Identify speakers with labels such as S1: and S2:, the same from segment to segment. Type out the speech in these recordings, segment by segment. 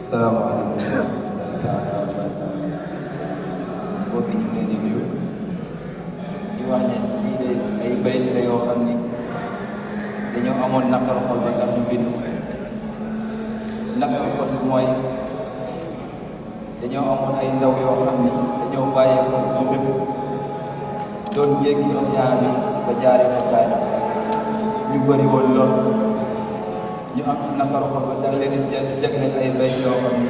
S1: salaamaaleykum wa rahmatullaahi taala wa barakaatuh. mbokk ñu ngi leen di nuyu di wax ne lii de ay bayt la yoo xam ni dañoo amoon naqaru xol ba tax ñu bind naqaru xol bi mooy dañoo amoon ay ndaw yoo xam ni dañoo bàyyeekoo suñu dëkk doon jéggi océan bi ba jaaree fa gaañu ñu bëri woon lool ñu am ci naqaru xol ba daal leen di jagleel ay bayt yoo xam ni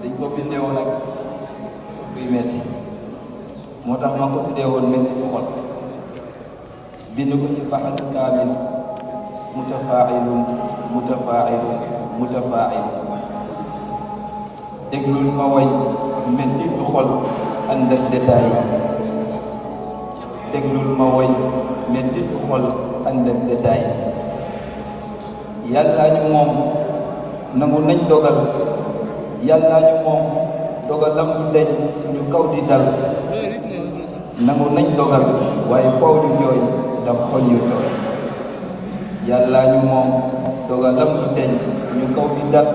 S1: dañ ko bindee woon ak buy metti moo tax ma ko tuddee woon metti bu xol bind ko ci baxasu kaamil mutafaailun mutafaailun mutafaailun déglul ma way metti bu xol ànd ak détail déglul ma way metti bu xol ànd ak détail yàllaa ñu moom nangu nañ dogal yàllaa ñu moom dogalam du deñ suñu kaw di dal nangu nañ dogal waaye faw ñu jooy ndax xol yu tooy yàllaa ñu moom dogalam du deñ suñu kaw di dal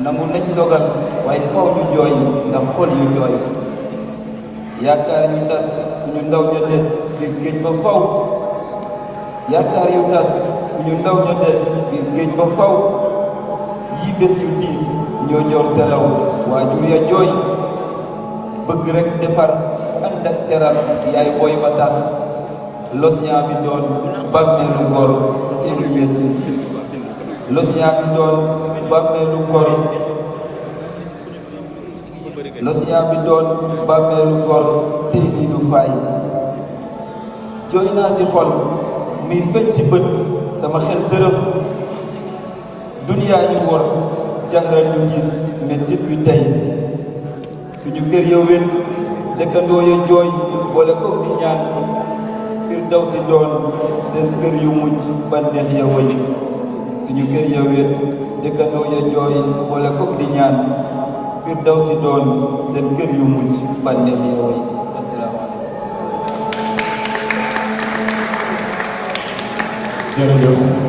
S1: nangu nañ dogal waaye faw ñu jooy ndax xol yu tooy yaakaar yu tas suñu ndaw ña des biir géej ba faw yaakaar yu tas suñu ndaw ña des biir géej ba faw yii bés yu diis ñoo joor selaw waajur ya jooy bëgg rek defar ànd ak teral yaay booy ba tax l'océan bi doon bàmmeelu gor ci lu metti l'océan bi doon bàmmeelu gor l'océan bi doon bàmmeelu gor tey nii du faay jooy naa si xol muy feeñ si bët sama xel dërëf duniyaa ñu wor jaxral ñu gis mettit bi tey suñu kër ya wén dëkkandoo ya jooy boole ko di ñaan daw si doon seen kër yu mujj bànneex ya wëy suñu kër ya wén dëkkandoo ya jooy boole ko di ñaan daw si doon seen kër yu mujj bànneex ya wëy. Asalaamaaleykum.
S2: jërëjëf.